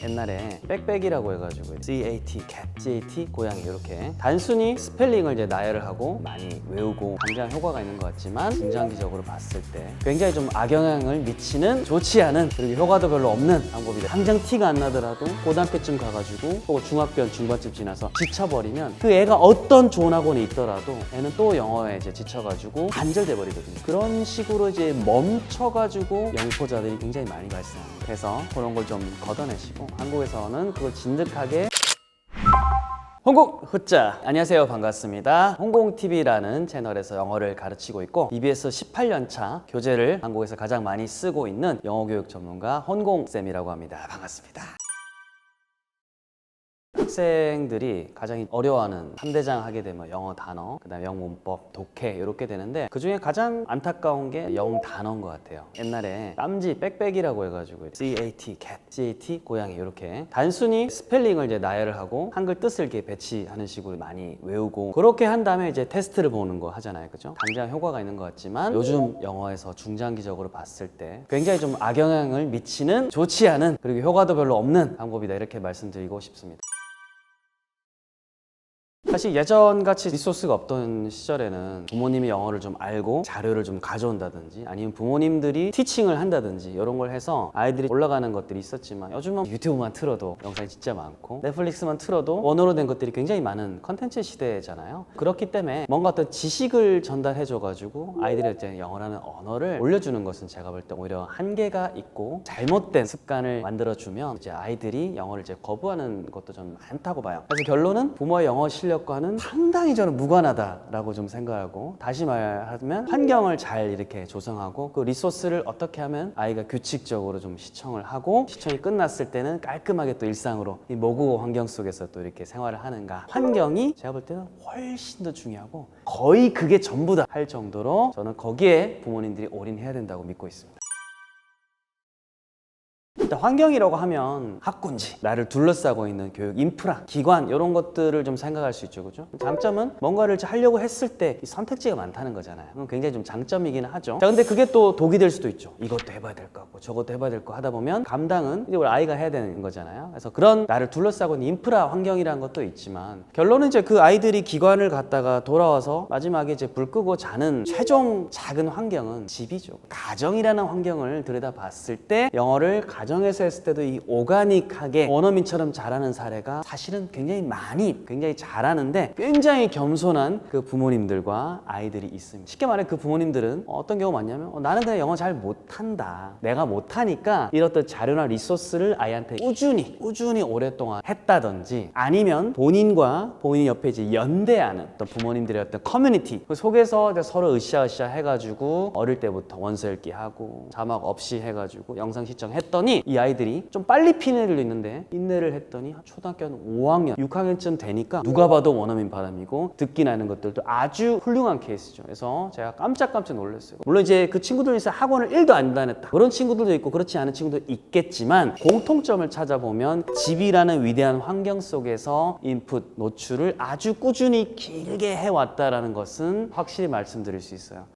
옛날에 빽빽이라고 해가지고 CAT, cat, CAT, 고양이 이렇게 단순히 스펠링을 이제 나열을 하고 많이 외우고 당장 효과가 있는 것 같지만 중장기적으로 봤을 때 굉장히 좀 악영향을 미치는 좋지 않은 그리고 효과도 별로 없는 방법이다. 당장 티가 안 나더라도 고등학교쯤 가가지고 혹은 중학교 중반쯤 지나서 지쳐버리면 그 애가 어떤 좋은 학원에 있더라도 애는 또 영어에 이제 지쳐가지고 단절돼 버리거든요. 그런 식으로 이제 멈춰가지고 영포자들이 굉장히 많이 발생합니다. 그래서 그런 걸 좀 걷어내시고 한국에서는 그걸 진득하게 홍콩 후짜! 안녕하세요, 반갑습니다. 홍콩TV라는 채널에서 영어를 가르치고 있고 EBS 18년차 교재를 한국에서 가장 많이 쓰고 있는 영어교육 전문가 헌공쌤이라고 합니다. 반갑습니다. 학생들이 가장 어려워하는 3대장 하게 되면 영어 단어, 그 다음에 영문법, 독해 이렇게 되는데 그 중에 가장 안타까운 게 영단어인 것 같아요. 옛날에 깜지, 빽빽이라고 해가지고 CAT, cat, CAT, 고양이 이렇게 단순히 스펠링을 이제 나열을 하고 한글 뜻을 이렇게 배치하는 식으로 많이 외우고 그렇게 한 다음에 이제 테스트를 보는 거 하잖아요. 그죠? 당장 효과가 있는 것 같지만 요즘 영어에서 중장기적으로 봤을 때 굉장히 좀 악영향을 미치는 좋지 않은 그리고 효과도 별로 없는 방법이다. 이렇게 말씀드리고 싶습니다. 사실 예전같이 리소스가 없던 시절에는 부모님이 영어를 좀 알고 자료를 좀 가져온다든지 아니면 부모님들이 티칭을 한다든지 이런 걸 해서 아이들이 올라가는 것들이 있었지만 요즘은 유튜브만 틀어도 영상이 진짜 많고 넷플릭스만 틀어도 원어로 된 것들이 굉장히 많은 컨텐츠 시대잖아요. 그렇기 때문에 뭔가 어떤 지식을 전달해줘가지고 아이들이 이제 영어라는 언어를 올려주는 것은 제가 볼 때 오히려 한계가 있고 잘못된 습관을 만들어주면 이제 아이들이 영어를 이제 거부하는 것도 좀 많다고 봐요. 그래서 결론은 부모의 영어 실력과는 상당히 저는 무관하다라고 좀 생각하고, 다시 말하면 환경을 잘 이렇게 조성하고 그 리소스를 어떻게 하면 아이가 규칙적으로 좀 시청을 하고 시청이 끝났을 때는 깔끔하게 또 일상으로 이 모국어 환경 속에서 또 이렇게 생활을 하는가, 환경이 제가 볼 때는 훨씬 더 중요하고 거의 그게 전부다 할 정도로 저는 거기에 부모님들이 올인해야 된다고 믿고 있습니다. 일단 환경이라고 하면 학군지, 나를 둘러싸고 있는 교육 인프라, 기관 이런 것들을 좀 생각할 수 있죠, 그죠? 장점은 뭔가를 하려고 했을 때 선택지가 많다는 거잖아요. 그건 굉장히 좀 장점이기는 하죠. 자, 근데 그게 또 독이 될 수도 있죠. 이것도 해봐야 될 것 같고 저것도 해봐야 될 거 하다 보면 감당은 이제 우리 아이가 해야 되는 거잖아요. 그래서 그런 나를 둘러싸고 있는 인프라 환경이라는 것도 있지만 결론은 이제 그 아이들이 기관을 갔다가 돌아와서 마지막에 이제 불 끄고 자는 최종 작은 환경은 집이죠. 가정이라는 환경을 들여다봤을 때 영어를 가정에서 했을 때도 이 오가닉하게 원어민처럼 잘하는 사례가 사실은 굉장히 잘하는데 굉장히 겸손한 그 부모님들과 아이들이 있습니다. 쉽게 말해 그 부모님들은 어떤 경우 많냐면 나는 그냥 영어 잘 못한다, 내가 못하니까 이렇던 자료나 리소스를 아이한테 꾸준히 오랫동안 했다든지, 아니면 본인과 본인 옆에 이제 연대하는 어떤 부모님들의 어떤 커뮤니티 그 속에서 이제 서로 으쌰으쌰 해가지고 어릴 때부터 원서 읽기 하고 자막 없이 해가지고 영상 시청했더니 이 아이들이 좀 빨리 피는 애들도 있는데 인내를 했더니 초등학교 한 5학년, 6학년쯤 되니까 누가 봐도 원어민 바람이고 듣기 나는 것들도 아주 훌륭한 케이스죠. 그래서 제가 깜짝 놀랐어요. 물론 이제 그 친구들이 학원을 1도 안 다녔다 그런 친구들도 있고 그렇지 않은 친구도 있겠지만 공통점을 찾아보면 집이라는 위대한 환경 속에서 인풋, 노출을 아주 꾸준히 길게 해왔다라는 것은 확실히 말씀드릴 수 있어요.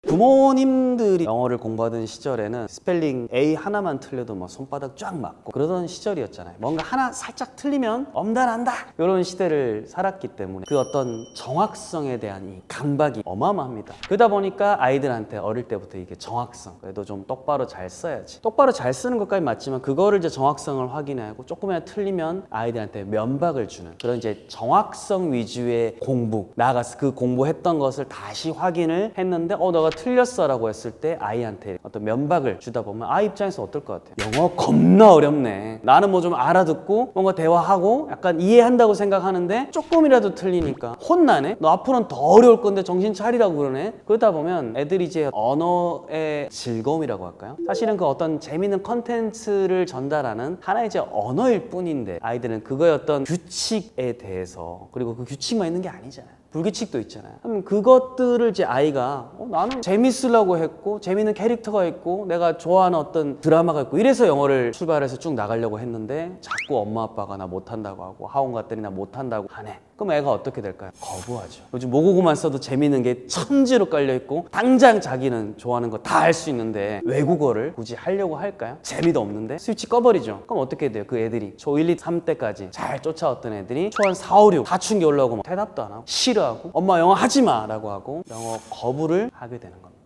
부모님들이 영어를 공부하던 시절에는 스펠링 A 하나만 틀려도 막 손바닥 쫙 맞고 그러던 시절이었잖아요. 뭔가 하나 살짝 틀리면 엄단한다 이런 시대를 살았기 때문에 그 어떤 정확성에 대한 이 강박이 어마어마합니다. 그러다 보니까 아이들한테 어릴 때부터 이게 정확성, 그래도 좀 똑바로 잘 써야지, 똑바로 잘 쓰는 것까지 맞지만 그거를 이제 정확성을 확인하고 조금이라도 틀리면 아이들한테 면박을 주는 그런 이제 정확성 위주의 공부, 나아가서 그 공부했던 것을 다시 확인을 했는데 너가 틀렸어 라고 했을 때 아이한테 어떤 면박을 주다 보면 아이 입장에서 어떨 것 같아요? 영어 겁나 어렵네, 나는 뭐 좀 알아듣고 뭔가 대화하고 약간 이해한다고 생각하는데 조금이라도 틀리니까 혼나네, 너 앞으로는 더 어려울 건데 정신 차리라고 그러네. 그러다 보면 애들이 이제 언어의 즐거움이라고 할까요? 사실은 그 어떤 재미있는 컨텐츠를 전달하는 하나의 이제 언어일 뿐인데 아이들은 그거의 어떤 규칙에 대해서, 그리고 그 규칙만 있는 게 아니잖아요. 불규칙도 있잖아요. 그럼 그것들을 이제 아이가 나는 재밌으려고 했고 재밌는 캐릭터가 있고 내가 좋아하는 어떤 드라마가 있고 이래서 영어를 출발해서 쭉 나가려고 했는데 자꾸 엄마 아빠가 나 못한다고 하고 학원 갔더니 나 못한다고 하네. 그럼 애가 어떻게 될까요? 거부하죠. 요즘 모국어만 써도 재미있는 게 천지로 깔려있고 당장 자기는 좋아하는 거 다 할 수 있는데 외국어를 굳이 하려고 할까요? 재미도 없는데 스위치 꺼버리죠. 그럼 어떻게 돼요? 그 애들이 초 1, 2, 3 때까지 잘 쫓아왔던 애들이 초 한 4, 5, 6 사춘기 올라오고 대답도 안 하고 싫어하고 엄마 영어 하지 마 라고 하고 영어 거부를 하게 되는 겁니다.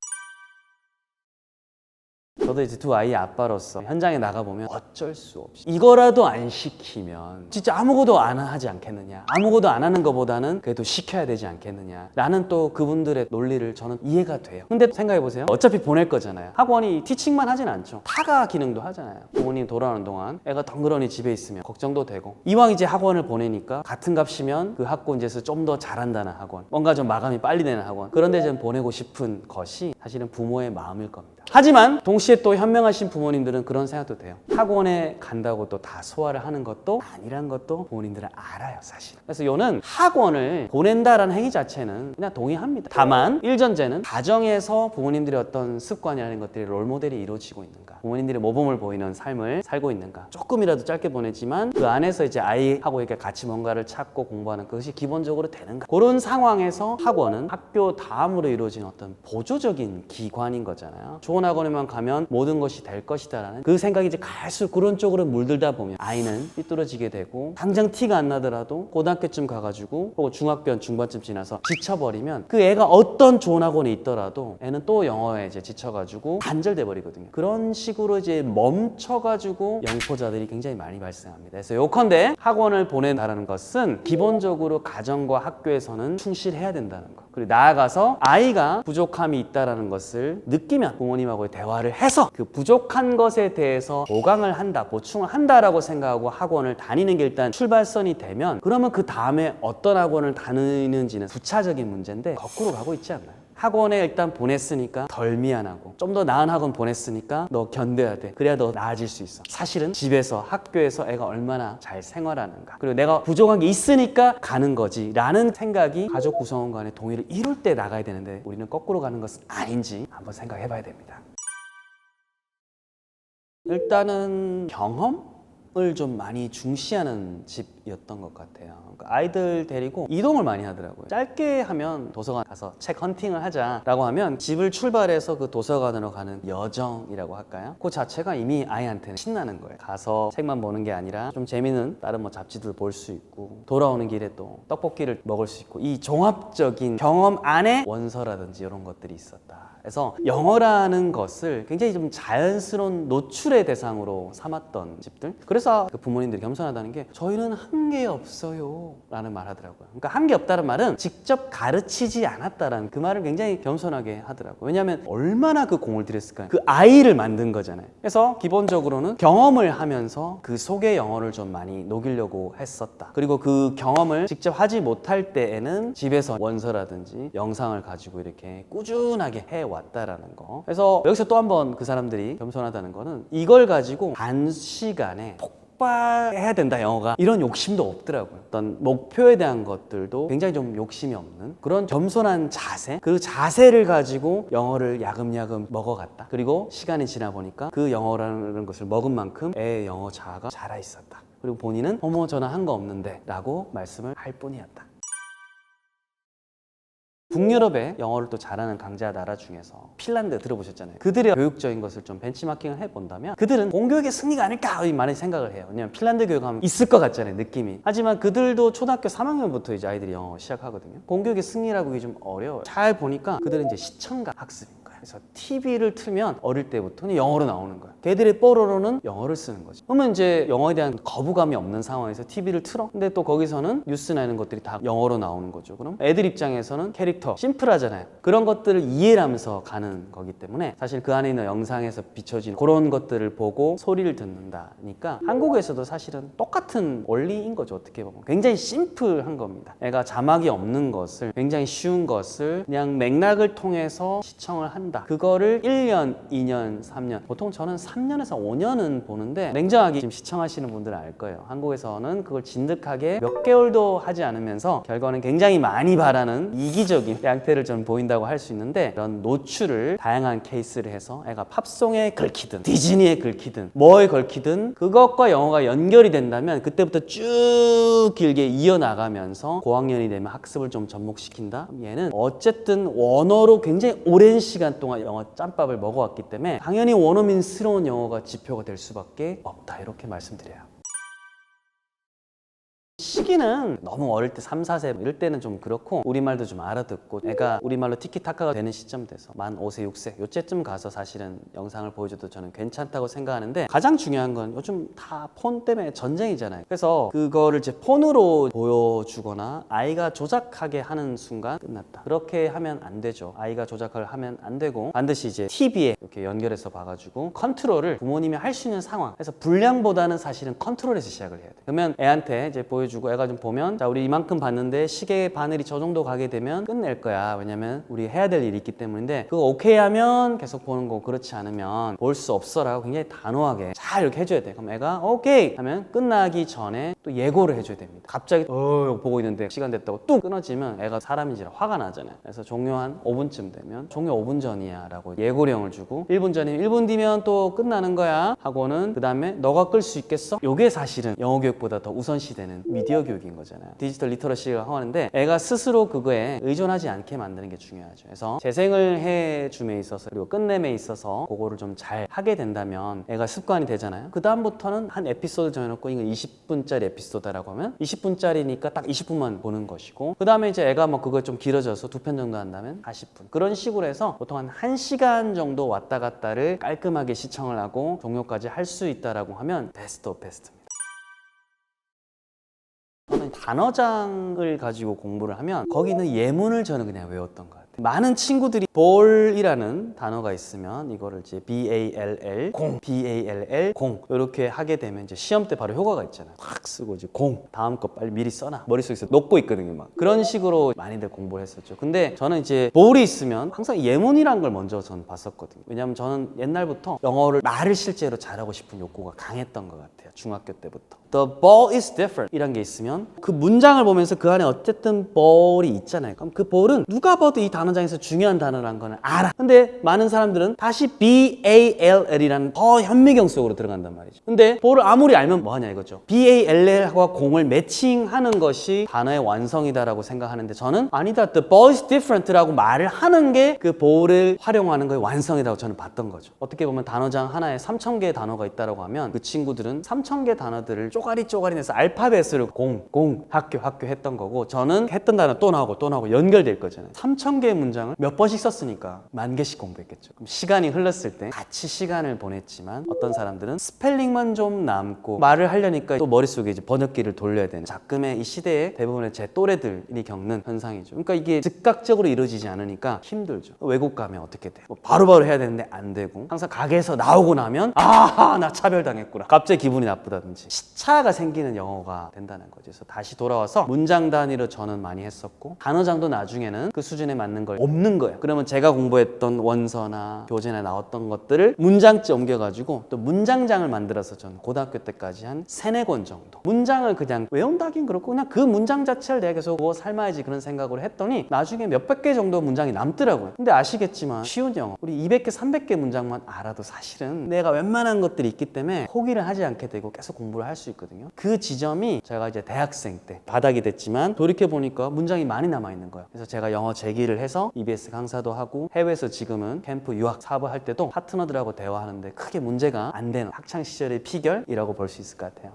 저도 이제 두 아이의 아빠로서 현장에 나가보면 어쩔 수 없이 이거라도 안 시키면 진짜 아무것도 안 하지 않겠느냐, 아무것도 안 하는 것보다는 그래도 시켜야 되지 않겠느냐 라는 또 그분들의 논리를 저는 이해가 돼요. 근데 생각해보세요. 어차피 보낼 거잖아요. 학원이 티칭만 하진 않죠. 타가 기능도 하잖아요. 부모님 돌아오는 동안 애가 덩그러니 집에 있으면 걱정도 되고, 이왕 이제 학원을 보내니까 같은 값이면 그 학군지에서 좀 더 잘한다는 학원, 뭔가 좀 마감이 빨리 되는 학원, 그런 데 좀 보내고 싶은 것이 사실은 부모의 마음일 겁니다. 하지만 동시에 또 현명하신 부모님들은 그런 생각도 돼요. 학원에 간다고 또 다 소화를 하는 것도 아니란 것도 부모님들은 알아요, 사실. 그래서 요는 학원을 보낸다라는 행위 자체는 그냥 동의합니다. 다만 일전제는 가정에서 부모님들의 어떤 습관이라는 것들이 롤모델이 이루어지고 있는가, 부모님들이 모범을 보이는 삶을 살고 있는가, 조금이라도 짧게 보내지만 그 안에서 이제 아이하고 이렇게 같이 뭔가를 찾고 공부하는 그것이 기본적으로 되는가, 그런 상황에서 학원은 학교 다음으로 이루어진 어떤 보조적인 기관인 거잖아요. 좋은 학원에만 가면 모든 것이 될 것이다라는 그 생각이 이제 갈수록 그런 쪽으로 물들다 보면 아이는 삐뚤어지게 되고, 당장 티가 안 나더라도 고등학교쯤 가가지고 혹은 중학교 중반쯤 지나서 지쳐버리면 그 애가 어떤 좋은 학원에 있더라도 애는 또 영어에 이제 지쳐가지고 단절돼 버리거든요. 그런 식으로 이제 멈춰가지고 영포자들이 굉장히 많이 발생합니다. 그래서 요컨대 학원을 보낸다는 것은 기본적으로 가정과 학교에서는 충실해야 된다는 거, 그리고 나아가서 아이가 부족함이 있다는 것을 느끼면 부모님하고 대화를 해서 그 부족한 것에 대해서 보강을 한다, 보충을 한다라고 생각하고 학원을 다니는 게 일단 출발선이 되면, 그러면 그 다음에 어떤 학원을 다니는지는 부차적인 문제인데 거꾸로 가고 있지 않나요? 학원에 일단 보냈으니까 덜 미안하고, 좀 더 나은 학원 보냈으니까 너 견뎌야 돼, 그래야 너 나아질 수 있어. 사실은 집에서 학교에서 애가 얼마나 잘 생활하는가, 그리고 내가 부족한 게 있으니까 가는 거지 라는 생각이 가족 구성원 간의 동의를 이룰 때 나가야 되는데, 우리는 거꾸로 가는 것은 아닌지 한번 생각해 봐야 됩니다. 일단은 경험을 좀 많이 중시하는 집이었던 것 같아요. 그러니까 아이들 데리고 이동을 많이 하더라고요. 짧게 하면 도서관 가서 책 헌팅을 하자라고 하면 집을 출발해서 그 도서관으로 가는 여정이라고 할까요? 그 자체가 이미 아이한테는 신나는 거예요. 가서 책만 보는 게 아니라 좀 재미있는 다른 뭐 잡지들 볼 수 있고, 돌아오는 길에 또 떡볶이를 먹을 수 있고, 이 종합적인 경험 안에 원서라든지 이런 것들이 있었다. 그래서 영어라는 것을 굉장히 좀 자연스러운 노출의 대상으로 삼았던 집들. 그래서 그 부모님들이 겸손하다는 게 저희는 한 게 없어요 라는 말 하더라고요. 그러니까 한 게 없다는 말은 직접 가르치지 않았다라는 그 말을 굉장히 겸손하게 하더라고요. 왜냐하면 얼마나 그 공을 들였을까요? 그 아이를 만든 거잖아요. 그래서 기본적으로는 경험을 하면서 그 속의 영어를 좀 많이 녹이려고 했었다. 그리고 그 경험을 직접 하지 못할 때에는 집에서 원서라든지 영상을 가지고 이렇게 꾸준하게 해왔다라는 거. 그래서 여기서 또 한 번 그 사람들이 겸손하다는 거는 이걸 가지고 단시간에 해야 된다 영어가, 이런 욕심도 없더라고요. 어떤 목표에 대한 것들도 굉장히 좀 욕심이 없는 그런 겸손한 자세, 그 자세를 가지고 영어를 야금야금 먹어갔다. 그리고 시간이 지나 보니까 그 영어라는 것을 먹은 만큼 애의 영어 자아가 자라 있었다. 그리고 본인은 어머 저는 한 거 없는데 라고 말씀을 할 뿐이었다. 북유럽의 영어를 또 잘하는 강자 나라 중에서 핀란드 들어보셨잖아요. 그들의 교육적인 것을 좀 벤치마킹을 해본다면 그들은 공교육의 승리가 아닐까 많이 생각을 해요. 왜냐면 핀란드 교육하면 있을 것 같잖아요, 느낌이. 하지만 그들도 초등학교 3학년부터 이제 아이들이 영어 시작하거든요. 공교육의 승리라고 하기 좀 어려워요. 잘 보니까 그들은 이제 시청각 학습입니다. 그래서 TV를 틀면 어릴 때부터 영어로 나오는 거야. 걔들의 뽀로로는 영어를 쓰는 거지. 그러면 이제 영어에 대한 거부감이 없는 상황에서 TV를 틀어. 근데 또 거기서는 뉴스나 이런 것들이 다 영어로 나오는 거죠. 그럼 애들 입장에서는 캐릭터 심플하잖아요. 그런 것들을 이해를 하면서 가는 거기 때문에 사실 그 안에 있는 영상에서 비춰진 그런 것들을 보고 소리를 듣는다니까 한국에서도 사실은 똑같은 원리인 거죠. 어떻게 보면 굉장히 심플한 겁니다. 애가 자막이 없는 것을, 굉장히 쉬운 것을 그냥 맥락을 통해서 시청을 한다. 한다. 그거를 1년, 2년, 3년, 보통 저는 3년에서 5년은 보는데 냉정하게 지금 시청하시는 분들은 알 거예요. 한국에서는 그걸 진득하게 몇 개월도 하지 않으면서 결과는 굉장히 많이 바라는 이기적인 양태를 좀 보인다고 할 수 있는데, 이런 노출을 다양한 케이스를 해서 애가 팝송에 긁히든 디즈니에 긁히든 뭐에 걸히든 그것과 영어가 연결이 된다면 그때부터 쭉 길게 이어나가면서 고학년이 되면 학습을 좀 접목시킨다. 얘는 어쨌든 원어로 굉장히 오랜 시간 동안 영어 짬밥을 먹어왔기 때문에 당연히 원어민스러운 영어가 지표가 될 수밖에 없다, 이렇게 말씀드려요. 시기는 너무 어릴 때 3, 4세 이럴 때는 좀 그렇고, 우리말도 좀 알아듣고 애가 우리말로 티키타카가 되는 시점 돼서 만 5세, 6세 요때쯤 가서 사실은 영상을 보여줘도 저는 괜찮다고 생각하는데, 가장 중요한 건 요즘 다 폰 때문에 전쟁이잖아요. 그래서 그거를 이제 폰으로 보여주거나 아이가 조작하게 하는 순간 끝났다. 그렇게 하면 안 되죠. 아이가 조작을 하면 안 되고 반드시 이제 TV에 이렇게 연결해서 봐가지고 컨트롤을 부모님이 할 수 있는 상황, 그래서 분량보다는 사실은 컨트롤에서 시작을 해야 돼. 그러면 애한테 이제 보여주고 애가 좀 보면, 자 우리 이만큼 봤는데 시계 바늘이 저 정도 가게 되면 끝낼 거야. 왜냐면 우리 해야 될 일이 있기 때문인데, 그거 오케이 하면 계속 보는 거고 그렇지 않으면 볼 수 없어라고 굉장히 단호하게 잘 이렇게 해줘야 돼. 그럼 애가 오케이 하면 끝나기 전에 또 예고를 해줘야 됩니다. 갑자기 보고 있는데 시간 됐다고 뚝 끊어지면 애가 사람인지라 화가 나잖아요. 그래서 종료 한 5분쯤 되면 종료 5분 전이야 라고 예고령을 주고, 1분 전이면 1분 뒤면 또 끝나는 거야 하고는, 그 다음에 너가 끌 수 있겠어? 요게 사실은 영어 교육보다 더 우선시되는 미디어 교육인 거잖아요. 디지털 리터러시라고 하는데 애가 스스로 그거에 의존하지 않게 만드는 게 중요하죠. 그래서 재생을 해줌에 있어서 그리고 끝냄에 있어서 그거를 좀 잘 하게 된다면 애가 습관이 되잖아요. 그 다음부터는 한 에피소드 정해놓고 이거 20분짜리 에피소드라고 하면 20분짜리니까 딱 20분만 보는 것이고, 그 다음에 이제 애가 뭐 그거 좀 길어져서 2편 정도 한다면 40분, 그런 식으로 해서 보통 한 1시간 정도 왔다 갔다를 깔끔하게 시청을 하고 종료까지 할 수 있다라고 하면 베스트 오브 베스트입니다. 저는 단어장을 가지고 공부를 하면 거기 있는 예문을 저는 그냥 외웠던 것 같아요. 많은 친구들이 ball이라는 단어가 있으면 이거를 이제 BALL 공, BALL 공 이렇게 하게 되면 이제 시험 때 바로 효과가 있잖아요. 확 쓰고 이제 공, 다음 거 빨리 미리 써놔. 머릿속에서 녹고 있거든요. 막 그런 식으로 많이들 공부를 했었죠. 근데 저는 이제 ball이 있으면 항상 예문이란 걸 먼저 저는 봤었거든요. 왜냐면 저는 옛날부터 영어를 말을 실제로 잘하고 싶은 욕구가 강했던 것 같아요. 중학교 때부터. The ball is different 이란 게 있으면 그 문장을 보면서 그 안에 어쨌든 ball이 있잖아요. 그럼 그 ball은 누가 봐도 이 단어장에서 중요한 단어라는 거는 알아. 근데 많은 사람들은 다시 BALL이라는 더 현미경 속으로 들어간단 말이죠. 근데 ball을 아무리 알면 뭐하냐 이거죠. BALL과 공을 매칭하는 것이 단어의 완성이다라고 생각하는데, 저는 아니다. The ball is different라고 말을 하는 게 그 ball을 활용하는 거의 완성이라고 저는 봤던 거죠. 어떻게 보면 단어장 하나에 3,000개의 단어가 있다고 하면 그 친구들은 3,000개 단어들을 쪼가리 내서 알파벳으로 공, 학교 했던 거고, 저는 했던 단어 또 나오고 연결될 거잖아요. 3,000개의 문장을 몇 번씩 썼으니까 10,000개씩 공부했겠죠. 그럼 시간이 흘렀을 때 같이 시간을 보냈지만 어떤 사람들은 스펠링만 좀 남고 말을 하려니까 또 머릿속에 이제 번역기를 돌려야 되는, 작금의 이 시대의 대부분의 제 또래들이 겪는 현상이죠. 그러니까 이게 즉각적으로 이루어지지 않으니까 힘들죠. 외국 가면 어떻게 돼? 뭐 바로바로 해야 되는데 안 되고, 항상 가게에서 나오고 나면 아하 나 차별당했구나, 갑자기 기분이 나쁘다든지 시차가 생기는 영어가 된다는 거죠. 그래서 다시 돌아와서 문장 단위로 저는 많이 했었고, 단어장도 나중에는 그 수준에 맞는 걸 없는 거예요. 그러면 제가 공부했던 원서나 교재나 나왔던 것들을 문장째 옮겨가지고 또 문장장을 만들어서 저는 고등학교 때까지 한 3-4권 정도 문장을 그냥 외운다긴 그렇고 그냥 그 문장 자체를 내가 계속 그거 삶아야지 그런 생각으로 했더니 나중에 몇백 개 정도 문장이 남더라고요. 근데 아시겠지만 쉬운 영어, 우리 200개 300개 문장만 알아도 사실은 내가 웬만한 것들이 있기 때문에 포기를 하지 않게 되고 계속 공부를 할 수 있거든요. 그 지점이 제가 이제 대학생 때 바닥이 됐지만 돌이켜보니까 문장이 많이 남아있는 거예요. 그래서 제가 영어 재기를 해서 EBS 강사도 하고 해외에서 지금은 캠프 유학 사업을 할 때도 파트너들하고 대화하는데 크게 문제가 안 되는 학창시절의 피결이라고 볼 수 있을 것 같아요.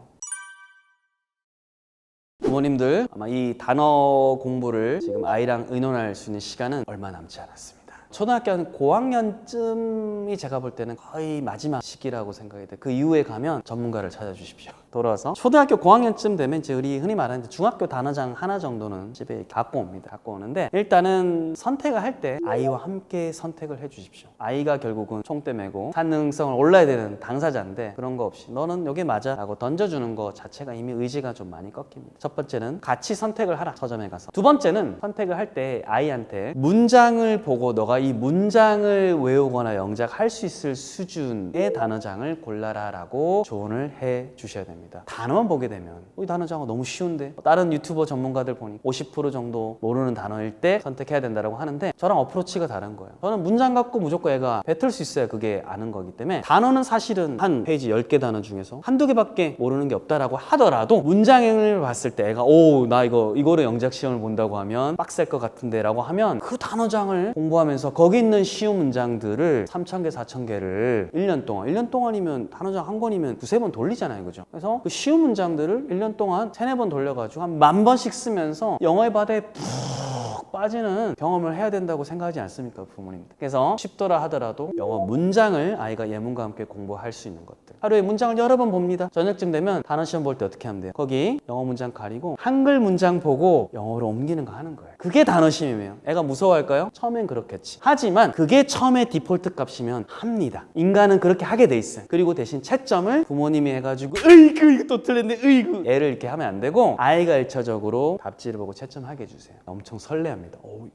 부모님들 아마 이 단어 공부를 지금 아이랑 의논할 수 있는 시간은 얼마 남지 않았습니다. 초등학교 한 고학년쯤이 제가 볼 때는 거의 마지막 시기라고 생각이 돼요. 그 이후에 가면 전문가를 찾아주십시오. 돌아와서 초등학교 고학년쯤 되면 이제 우리 흔히 말하는 중학교 단어장 하나 정도는 집에 갖고 옵니다. 갖고 오는데 일단은 선택을 할 때 아이와 함께 선택을 해 주십시오. 아이가 결국은 총대 메고 산능성을 올라야 되는 당사자인데 그런 거 없이 너는 여기 맞아 라고 던져주는 거 자체가 이미 의지가 좀 많이 꺾입니다. 첫 번째는 같이 선택을 하라, 서점에 가서. 두 번째는 선택을 할 때 아이한테 문장을 보고 너가 이 문장을 외우거나 영작할 수 있을 수준의 단어장을 골라라 라고 조언을 해 주셔야 됩니다. 단어만 보게 되면 이 단어장은 너무 쉬운데 다른 유튜버 전문가들 보니 50% 정도 모르는 단어일 때 선택해야 된다고 하는데 저랑 어프로치가 다른 거예요. 저는 문장 갖고 무조건 애가 뱉을 수 있어야 그게 아는 거기 때문에 단어는 사실은 한 페이지 10개 단어 중에서 한두 개밖에 모르는 게 없다라고 하더라도 문장을 봤을 때 애가 나 이거를 영작 시험을 본다고 하면 빡셀 것 같은데 라고 하면 그 단어장을 공부하면서 거기 있는 쉬운 문장들을 3,000개, 4,000개를 1년 동안이면 단어장 한 권이면 두세 번 돌리잖아요. 그죠? 그래서 그 쉬운 문장들을 1년 동안 3-4번 돌려가지고 한 10,000번씩 쓰면서 영어의 바다에 푹 빠지는 경험을 해야 된다고 생각하지 않습니까? 부모님들. 그래서 쉽더라 하더라도 영어 문장을 아이가 예문과 함께 공부할 수 있는 것들. 하루에 문장을 여러 번 봅니다. 저녁쯤 되면 단어 시험 볼 때 어떻게 하면 돼요? 거기 영어 문장 가리고 한글 문장 보고 영어로 옮기는 거 하는 거예요. 그게 단어 시험이에요. 애가 무서워할까요? 처음엔 그렇겠지. 하지만 그게 처음에 디폴트 값이면 합니다. 인간은 그렇게 하게 돼 있어요. 그리고 대신 채점을 부모님이 해가지고 으이구 이거 또 틀렸네 으이구 애를 이렇게 하면 안 되고 아이가 1차적으로 답지를 보고 채점하게 해주세요. 엄청 설레합니다.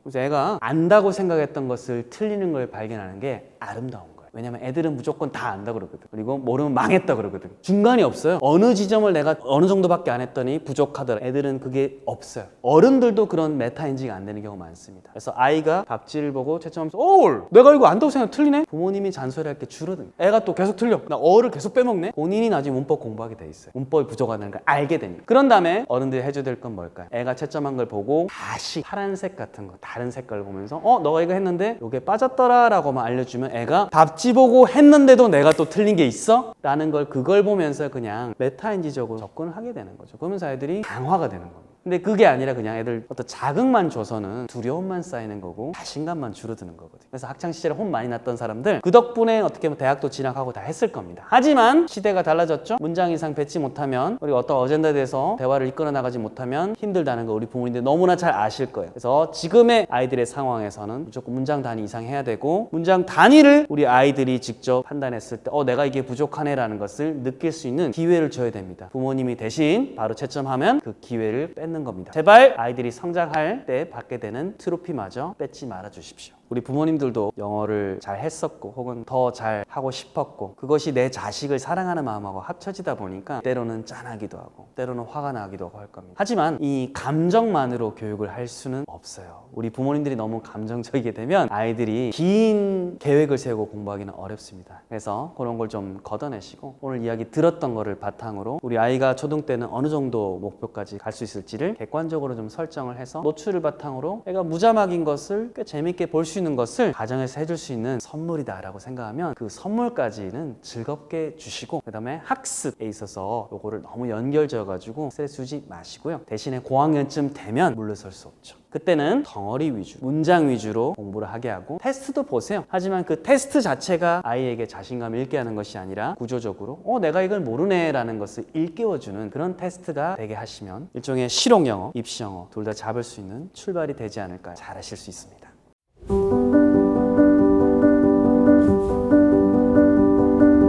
그래서 애가 안다고 생각했던 것을 틀리는 걸 발견하는 게 아름다운 거예요. 왜냐면 애들은 무조건 다 안다 그러거든. 그리고 모르면 망했다 그러거든. 중간이 없어요. 어느 지점을 내가 어느 정도밖에 안 했더니 부족하더라. 애들은 그게 없어요. 어른들도 그런 메타 인지가 안 되는 경우가 많습니다. 그래서 아이가 답지를 보고 채점하면서 내가 이거 안다고 생각 틀리네? 부모님이 잔소리할 게 줄어든. 애가 또 계속 틀려. 나 어를 계속 빼먹네? 본인이 나중에 문법 공부하게 돼 있어요. 문법이 부족하다는 걸 알게 됩니다. 그런 다음에 어른들이 해줘야 될 건 뭘까요? 애가 채점한 걸 보고 다시 파란색 같은 거 다른 색깔을 보면서 너가 이거 했는데 이게 빠졌더라 라고만 알려주면 애가 답지 보고 했는데도 내가 또 틀린 게 있어? 라는 걸 그걸 보면서 그냥 메타인지적으로 접근을 하게 되는 거죠. 그러면서 애들이 강화가 되는 겁니다. 근데 그게 아니라 그냥 애들 어떤 자극만 줘서는 두려움만 쌓이는 거고 자신감만 줄어드는 거거든요. 그래서 학창시절에 혼 많이 났던 사람들 그 덕분에 어떻게 보면 대학도 진학하고 다 했을 겁니다. 하지만 시대가 달라졌죠. 문장 이상 뱉지 못하면 우리 어떤 어젠다에 대해서 대화를 이끌어 나가지 못하면 힘들다는 거 우리 부모님들 너무나 잘 아실 거예요. 그래서 지금의 아이들의 상황에서는 무조건 문장 단위 이상 해야 되고 문장 단위를 우리 아이들이 직접 판단했을 때 내가 이게 부족하네 라는 것을 느낄 수 있는 기회를 줘야 됩니다. 부모님이 대신 바로 채점하면 그 기회를 뺏는 겁니다. 제발 아이들이 성장할 때 받게 되는 트로피마저 뺏지 말아 주십시오. 우리 부모님들도 영어를 잘 했었고 혹은 더 잘 하고 싶었고 그것이 내 자식을 사랑하는 마음하고 합쳐지다 보니까 때로는 짠하기도 하고 때로는 화가 나기도 하고 할 겁니다. 하지만 이 감정만으로 교육을 할 수는 없어요. 우리 부모님들이 너무 감정적이게 되면 아이들이 긴 계획을 세우고 공부하기는 어렵습니다. 그래서 그런 걸 좀 걷어내시고 오늘 이야기 들었던 거를 바탕으로 우리 아이가 초등 때는 어느 정도 목표까지 갈 수 있을지를 객관적으로 좀 설정을 해서 노출을 바탕으로 애가 무자막인 것을 꽤 재밌게 볼 수 있는 것을 가정에서 해줄 수 있는 선물이다 라고 생각하면 그 선물까지는 즐겁게 주시고 그 다음에 학습에 있어서 요거를 너무 연결지어 가지고 스트레스 주지 마시고요. 대신에 고학년쯤 되면 물러설 수 없죠. 그때는 덩어리 위주, 문장 위주로 공부를 하게 하고 테스트도 보세요. 하지만 그 테스트 자체가 아이에게 자신감을 잃게 하는 것이 아니라 구조적으로 내가 이걸 모르네 라는 것을 일깨워주는 그런 테스트가 되게 하시면 일종의 실용영어, 입시영어 둘 다 잡을 수 있는 출발이 되지 않을까 잘하실 수 있습니다.